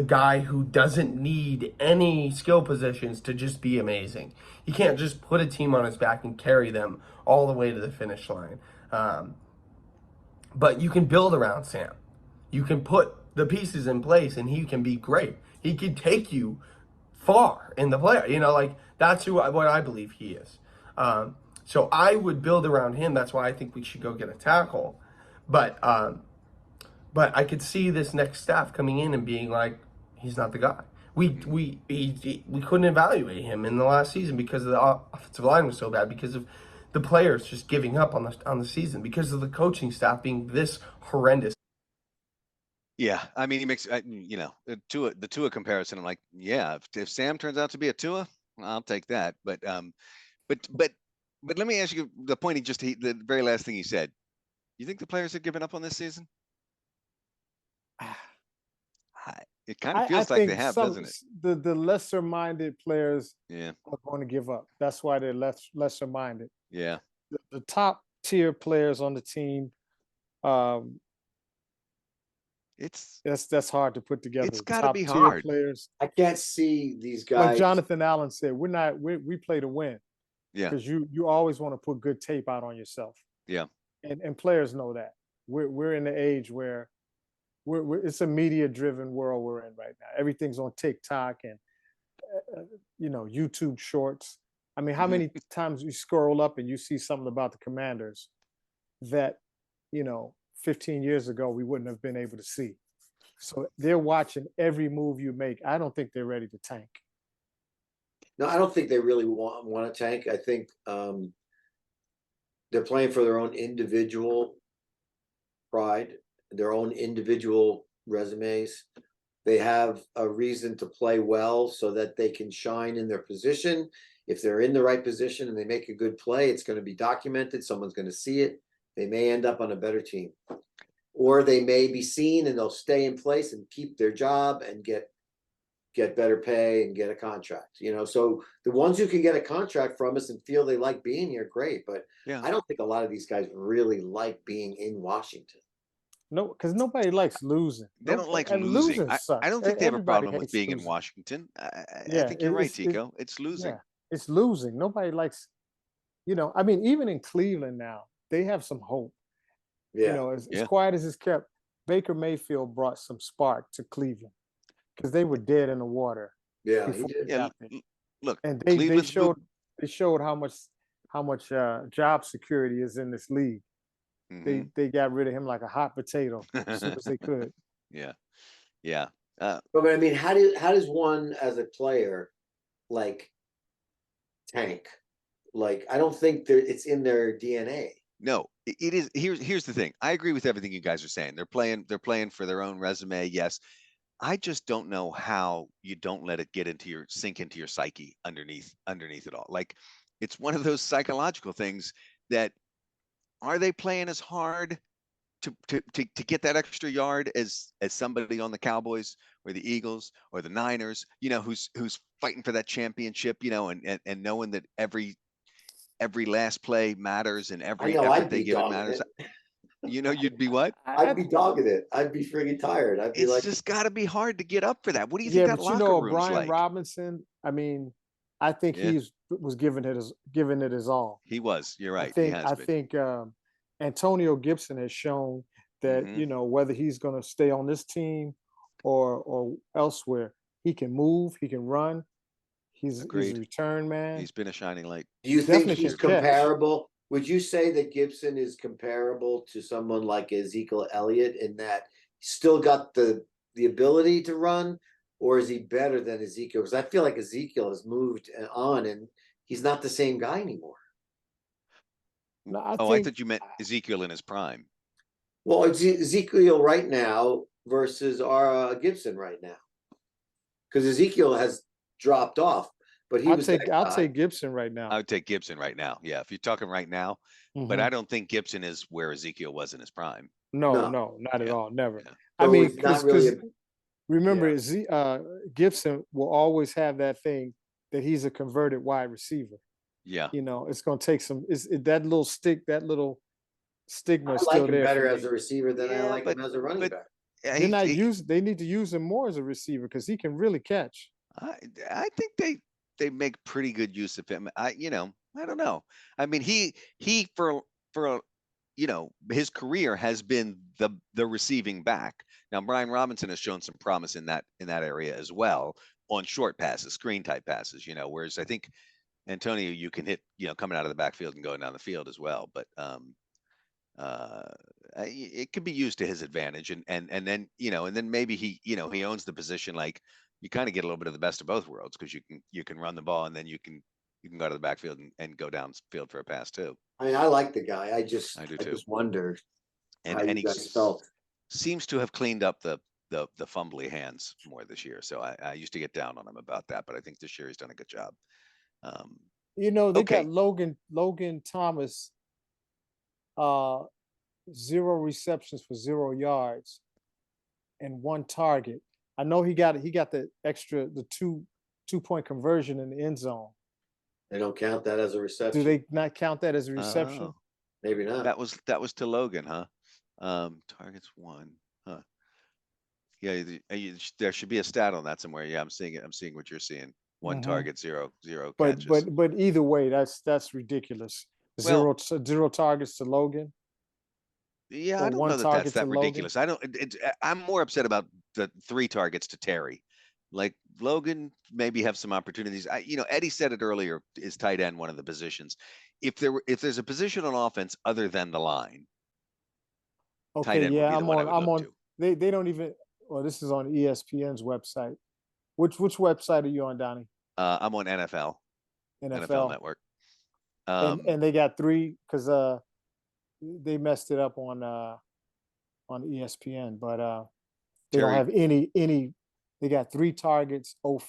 A: guy who doesn't need any skill positions to just be amazing. He can't just put a team on his back and carry them all the way to the finish line. But you can build around Sam. You can put the pieces in place and he can be great. He could take you far in the player. That's what I believe he is. So I would build around him. That's why I think we should go get a tackle. But I could see this next staff coming in and being like, he's not the guy. We couldn't evaluate him in the last season because the offensive line was so bad, because of the players just giving up on the season, because of the coaching staff being this horrendous.
D: Yeah, I mean, he makes the Tua comparison. I'm like, yeah, if Sam turns out to be a Tua, I'll take that. But let me ask you the point. The very last thing he said. You think the players have given up on this season? It kind of feels like they have, doesn't it?
B: The lesser-minded players
D: are
B: going to give up. That's why they're lesser-minded.
D: Yeah.
B: The top-tier players on the team, that's hard to put together.
D: It's got to be hard.
B: Players.
C: I can't see these guys.
B: Like Jonathan Allen said, we play to win.
D: Yeah.
B: Because you always want to put good tape out on yourself.
D: Yeah.
B: And players know that. We're in the age where it's a media-driven world we're in right now. Everything's on TikTok and YouTube Shorts. I mean, how many times you scroll up and you see something about the Commanders that 15 years ago we wouldn't have been able to see. So they're watching every move you make. I don't think they're ready to tank.
C: No, I don't think they really want to tank. I think they're playing for their own individual pride, their own individual resumes. They have a reason to play well so that they can shine in their position. If they're in the right position and they make a good play, it's going to be documented. Someone's going to see it. They may end up on a better team, or they may be seen and they'll stay in place and keep their job and get better pay and get a contract. So the ones who can get a contract from us and feel they like being here, great. But I don't think a lot of these guys really like being in Washington.
B: No, because nobody likes losing.
D: They don't like
B: And
D: losing.
B: losing
D: I
B: sucks.
D: don't think they have a
B: Everybody
D: problem with
B: hates
D: being in
B: losing.
D: Washington. I
B: Yeah,
D: think you're right, Tico. It's
B: yeah,
D: losing.
B: it's losing. Nobody likes, I mean, even in Cleveland now, they have some hope.
C: Yeah.
B: As
D: Yeah.
B: quiet as it's kept, Baker Mayfield brought some spark to Cleveland because they were dead in the water
C: Yeah, he
B: before he
C: did.
D: Yeah.
B: got there.
D: Look,
B: And
D: Cleveland's
B: they showed how much job security is in this league.
D: Mhm.
B: They got rid of him like a hot potato as soon as they could.
D: Yeah. Yeah.
C: But I mean, how does one as a player like tank? Like, I don't think it's in their DNA.
D: No, it is. Here's the thing. I agree with everything you guys are saying. They're playing for their own resume. Yes. I just don't know how you don't let it get into your sink into your psyche underneath it all. Like it's one of those psychological things that are they playing as hard to get that extra yard as somebody on the Cowboys or the Eagles or the Niners, who's fighting for that championship, and knowing that every last play matters and
C: I
D: every
C: know
D: effort
C: I'd
D: they
C: be
D: give it
C: dogging
D: matters.
C: it.
D: You'd be what?
C: I'd be dogging it. I'd be friggin' tired. I'd be
D: It's
C: like,
D: just got to be hard to get up for that. What do you think
B: Yeah,
D: that
B: but
D: locker room's
B: Brian
D: like?
B: Robinson, I mean, I think
D: Yeah,
B: was giving it his all.
D: he was. You're
B: I
D: right. He
B: think
D: has
B: I
D: been.
B: think Antonio Gibson has shown that
D: Hmm.
B: whether he's going to stay on this team or elsewhere, he can move, he can run. He's a
D: Agreed.
B: return man.
D: He's been a shining light.
C: do you think
B: Definitely
C: he's
B: can catch.
C: comparable? Would you say that Gibson is comparable to someone like Ezekiel Elliott in that he's still got the ability to run, or is he better than Ezekiel? Because I feel like Ezekiel has moved on and he's not the same guy anymore.
B: No, I
D: Oh, I
B: think
D: thought you meant Ezekiel in his prime.
C: Well, Ezekiel right now versus our Gibson right now, because Ezekiel has dropped off, but he was that
B: I'll
C: guy.
B: take Gibson right now.
D: I would take Gibson right now. Yeah, if you're talking right now, but
B: Mhm.
D: I don't think Gibson is where Ezekiel was in his prime.
B: No,
C: No,
B: not at
D: Yeah,
B: all, never.
D: yeah.
B: I
C: so
B: mean,
C: he's not really.
B: remember,
C: Yeah.
B: Gibson will always have that thing that he's a converted wide receiver.
D: Yeah.
B: It's going to take some. That little that little stigma
C: I
B: is
C: like
B: still
C: him
B: there for
C: better
B: me.
C: as a receiver than I
D: Yeah,
C: like him as a running
D: but
C: back.
B: They're not
D: he,
B: They need to use him more as a receiver because he can really catch.
D: I I think they make pretty good use of him. I don't know. I mean, he for his career has been the receiving back. Now Brian Robinson has shown some promise in that area as well on short passes, screen type passes. Whereas I think Antonio, you can hit coming out of the backfield and going down the field as well. But uh, it could be used to his advantage, and then maybe he owns the position. Like you kind of get a little bit of the best of both worlds because you can run the ball and then you can go to the backfield and go downfield for a pass too.
C: I mean, I like the guy. I
D: I do too.
C: just wonder
D: And
C: how
D: and
C: you
D: he
C: guys felt.
D: seems to have cleaned up the fumbly hands more this year. So I used to get down on him about that, but I think this year he's done a good job. Um,
B: They got
D: okay,
B: Logan Thomas, uh, 0 receptions for 0 yards and 1 target. I know he got the 2-point conversion in the end zone.
C: They don't count that as a
B: Do
C: reception.
B: they not count that as a reception?
D: oh,
C: Maybe not.
D: that was to Logan, huh? Targets one, huh? Yeah, there should be a stat on that somewhere. Yeah, I'm seeing it. I'm seeing what you're seeing. One
B: Mhm.
D: target, zero
B: But
D: catches.
B: either way, that's ridiculous.
D: Well,
B: Zero targets to Logan
D: yeah, I
B: or
D: don't
B: one
D: know that that's
B: target to
D: that
B: Logan.
D: ridiculous. I don't. I'm more upset about the 3 targets to Terry. Like Logan maybe have some opportunities. Eddie said it earlier. Is tight end one of the positions? If there's a position on offense other than the line, tight
B: Okay,
D: end would
B: yeah,
D: be the one I would
B: I'm
D: look
B: on.
D: to.
B: They don't even. Well, this is on ESPN's website. Which website are you on, Donnie?
D: I'm on NFL
B: NFL.
D: Network.
B: And they got 3 because they messed it up on ESPN, but they don't
D: Terry
B: have any. They got 3 targets.
D: oh,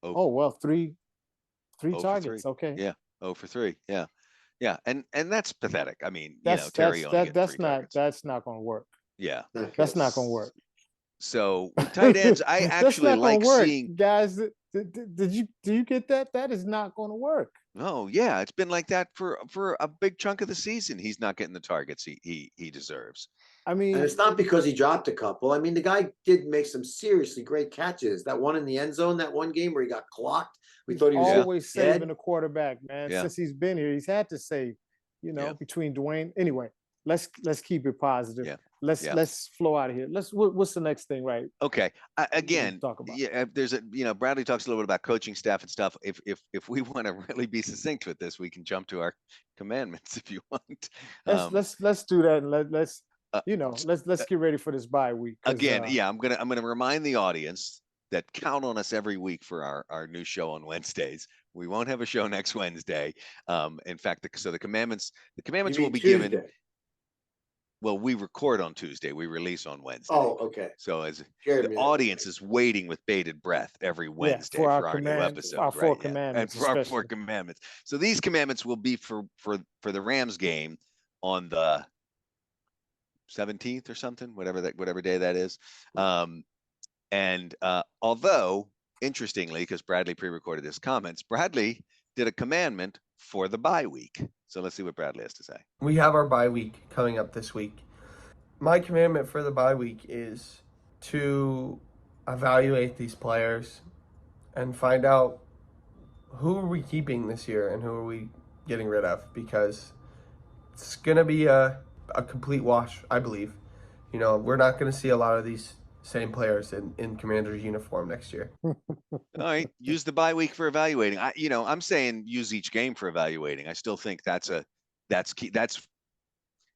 B: Oh well, three
D: 0 for 3.
B: targets. Okay,
D: Yeah, 0 for 3. Yeah, yeah, and that's pathetic. I mean,
B: that's
D: Terry only getting 3 targets.
B: that's not going to work.
D: Yeah.
C: Okay.
B: That's not going to work.
D: So with tight ends, I
B: That's
D: actually
B: not going
D: like
B: to work,
D: seeing.
B: guys. Do you get that? That is not going to work.
D: Oh yeah, it's been like that for a big chunk of the season. He's not getting the targets he deserves.
B: I
C: And
B: mean,
C: it's not because he dropped a couple. I mean, the guy did make some seriously great catches. That one in the end zone, that one game where he got clocked. We
B: he's
C: thought he was
D: Yeah,
B: always
C: dead.
B: saving a quarterback, man.
D: Yeah.
B: Since he's been here, he's had to save.
D: Yeah.
B: Between Dwayne. Anyway, let's keep it positive.
D: Yeah.
B: Let's flow out of here. What's the next thing, right?
D: Okay. Again,
B: talk about.
D: yeah, there's Bradley talks a little bit about coaching staff and stuff. If we want to really be succinct with this, we can jump to our commandments if you want.
B: Let's do that, and let's
D: uh,
B: let's get ready for this bye week.
D: Again, I'm gonna remind the audience that count on us every week for our new show on Wednesdays. We won't have a show next Wednesday. In fact, the commandments will be
C: Tuesday.
D: given. Well, we record on Tuesday. We release on Wednesday.
C: Oh, okay.
D: So as the audience is waiting with bated breath every Wednesday
B: for
D: our new episode,
B: our four
D: right?
B: commandments,
D: and for our 4 commandments. So these commandments will be for the Rams game on the 17th or something, whatever day that is. Although interestingly, because Bradley pre-recorded his comments, Bradley did a commandment for the bye week. So let's see what Bradley has to say.
A: We have our bye week coming up this week. My commandment for the bye week is to evaluate these players and find out who are we keeping this year and who are we getting rid of, because it's going to be a complete wash, I believe. We're not going to see a lot of these same players in Commander's uniform next year.
D: All right, use the bye week for evaluating. I'm saying use each game for evaluating. I still think that's key. That's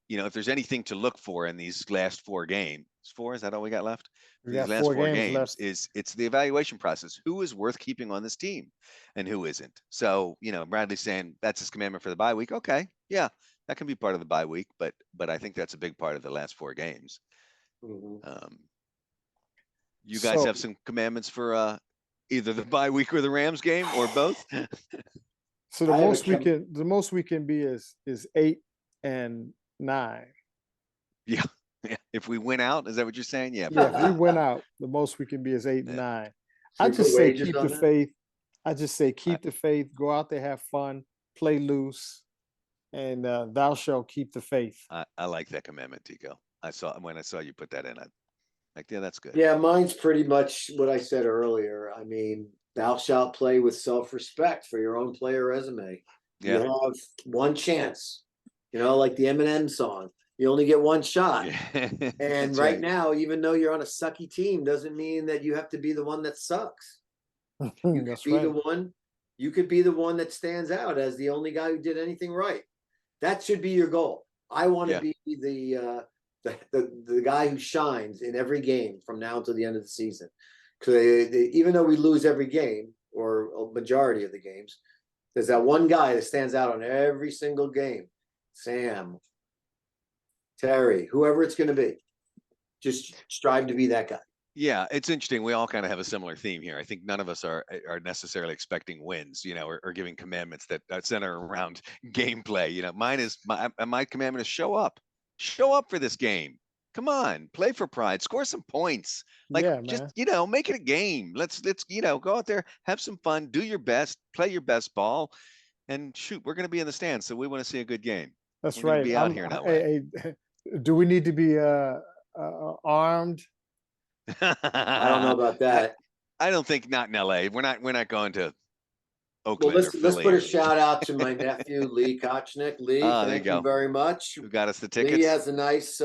D: if there's anything to look for in these last 4 games. 4, is that all we got left?
B: We
D: These
B: got
D: last
B: 4
D: 4
B: games left.
D: it's the evaluation process. Who is worth keeping on this team and who isn't? So, Bradley's saying that's his commandment for the bye week. Okay, yeah, that can be part of the bye week, but I think that's a big part of the last 4 games.
C: Mm-hmm.
D: You guys have some commandments for either the bye week or the Rams game or both?
B: So the most we can be is 8 and 9.
D: Yeah. If we win out, is that what you're saying? Yeah.
B: Yeah, if we win out, the most we can be is 8 and 9. I just say keep the faith. I just say keep the faith. Go out there, have fun, play loose, and thou shalt keep the faith.
D: I like that commandment, Tico. When I saw you put that in, yeah, that's good.
C: Yeah, mine's pretty much what I said earlier. I mean, thou shalt play with self-respect for your own player resume. Yeah. You have one chance, like the Eminem song. You only get one shot. Yeah. And right now, even though you're on a sucky team, doesn't mean that you have to be the one that sucks. You could be the one. You could be the one that stands out as the only guy who did anything right. That should be your goal. I want to be the guy who shines in every game from now until the end of the season. Because even though we lose every game or a majority of the games, there's that one guy that stands out on every single game. Sam, Terry, whoever it's going to be, just strive to be that guy.
D: Yeah, it's interesting. We all kind of have a similar theme here. I think none of us are necessarily expecting wins, or giving commandments that center around gameplay. My commandment is show up for this game. Come on, play for pride, score some points. Make it a game. Let's go out there, have some fun, do your best, play your best ball, and shoot. We're going to be in the stands, so we want to see a good game.
B: That's
D: We're
B: right.
D: be out here that way.
B: Do we need to be armed?
C: I don't know about that.
D: I don't think not in LA. We're not going to Oakland.
C: Well, let's put a shout out to my nephew Lee Kochnick. Lee, thank you very much.
D: Who got us the tickets?
C: Lee has a nice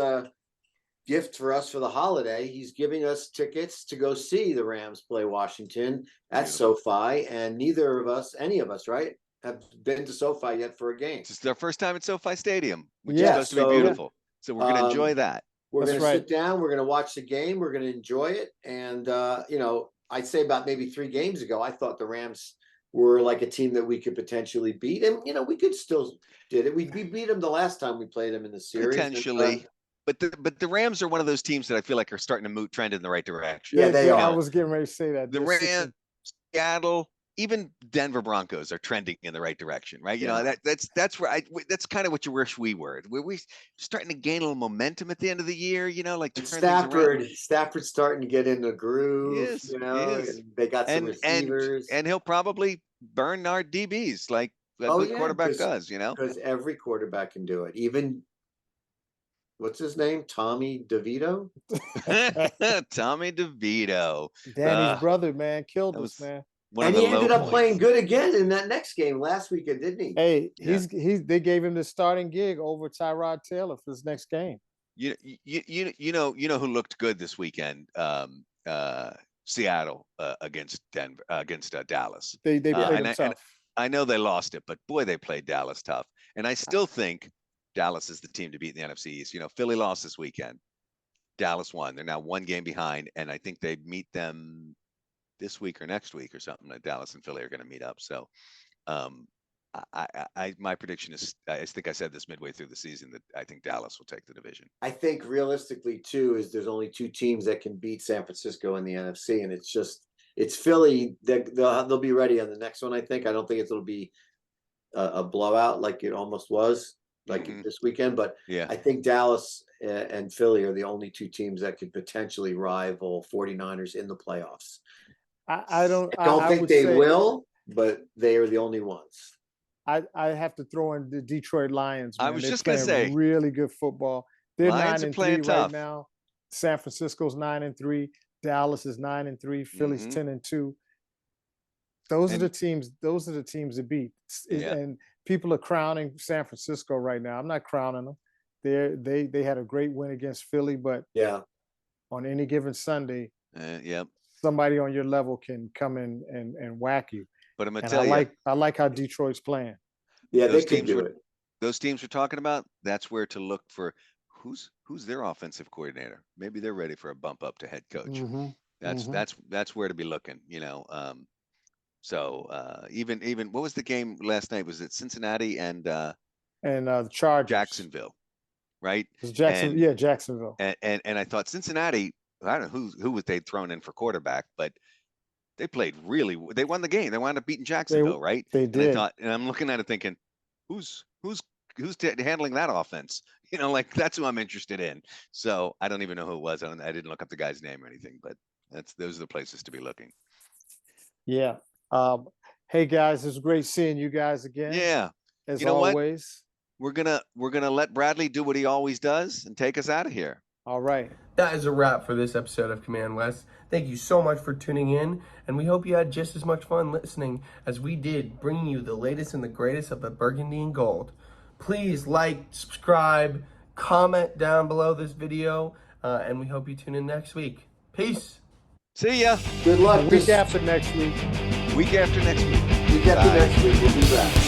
C: gift for us for the holiday. He's giving us tickets to go see the Rams play Washington at SoFi, and neither of us, any of us, right, have been to SoFi yet for a game.
D: It's our first time at SoFi Stadium, which is supposed to be beautiful. So we're going to enjoy that.
C: We're going to sit down. We're going to watch the game. We're going to enjoy it. And, I'd say about maybe 3 games ago, I thought the Rams were like a team that we could potentially beat. And, we could still did it. We beat them the last time we played them in the series.
D: Potentially. But the Rams are one of those teams that I feel like are starting to trend in the right direction.
C: Yeah, they are.
B: I was getting ready to say that.
D: The Rams, Seattle, even Denver Broncos are trending in the right direction, right? You
C: Yeah.
D: know, that's where that's kind of what you wish we were. We starting to gain a little momentum at the end of the year, you know, like
C: And
D: turn things around.
C: Stafford's starting to get in the groove,
D: Yes,
C: you know,
D: yes.
C: and they got some
D: And
C: receivers.
D: he'll probably burn our DBs like a
C: Oh
D: good
C: yeah,
D: quarterback does, you know.
C: because every quarterback can do it. Even what's his name, Tommy DeVito.
D: Tommy DeVito.
B: Danny's
D: Uh,
B: brother, man, killed
D: that
B: us,
D: was
B: man.
D: one
C: And
D: of the
C: he
D: low
C: ended up
D: points.
C: playing good again in that next game last weekend, didn't he?
B: Hey,
D: Yeah.
B: they gave him the starting gig over Tyrod Taylor for his next game.
D: You know who looked good this weekend? Seattle against Denver against Dallas.
B: They played him
D: and
B: tough.
D: I know they lost it, but boy, they played Dallas tough. And I still think Dallas is the team to beat in the NFC East. You know, Philly lost this weekend. Dallas won. They're now one game behind, and I think they meet them this week or next week or something. Dallas and Philly are going to meet up. So, my prediction is, I think I said this midway through the season, that I think Dallas will take the division.
C: I think realistically too is there's only two teams that can beat San Francisco in the NFC, and it's Philly. They'll be ready on the next one. I think. I don't think it'll be a blowout like it almost was this weekend, but
D: Yeah,
C: I think Dallas and Philly are the only two teams that could potentially rival 49ers in the playoffs.
B: I don't
C: think they will, but they are the only ones.
B: I have to throw in the Detroit Lions. Man.
D: I was
B: They're
D: just going to say,
B: really good football. They're
D: Lions
B: 9-3
D: tough
B: right now. San Francisco's 9-3. Dallas is 9-3. Philly's 10-2. Those are the teams. Those are the teams to beat.
D: Yeah.
B: And people are crowning San Francisco right now. I'm not crowning them. They had a great win against Philly, but
C: yeah,
B: on any given Sunday,
D: yep.
B: somebody on your level can come in and whack you.
D: But I'm gonna
B: And
D: tell you,
B: I like how Detroit's playing.
C: Yeah,
D: those
C: they could
D: teams
C: do
D: were,
C: it.
D: Those teams we're talking about, that's where to look for who's their offensive coordinator. Maybe they're ready for a bump up to head coach.
B: Mm-hmm.
D: That's where to be looking, you know. So even what was the game last night? Was it Cincinnati and
B: the Chargers?
D: Jacksonville, right?
B: It was Jacksonville. Yeah, Jacksonville.
D: And I thought Cincinnati, I don't know who they'd thrown in for quarterback, but they played they won the game. They wound up beating Jacksonville, right?
B: They did.
D: And I'm looking at it thinking, who's handling that offense? You know, like that's who I'm interested in. So I don't even know who it was. I didn't look up the guy's name or anything, but those are the places to be looking.
B: Yeah. Hey guys, it's great seeing you guys again.
D: Yeah.
B: As
D: you know
B: always.
D: We're gonna let Bradley do what he always does and take us out of here.
B: All right.
A: That is a wrap for this episode of Command West. Thank you so much for tuning in, and we hope you had just as much fun listening as we did, bringing you the latest and the greatest of the Burgundy and Gold. Please like, subscribe, comment down below this video, and we hope you tune in next week. Peace.
D: See ya.
C: Good luck.
B: Week after next week.
D: Week after next week.
C: Week after next week. We'll be back.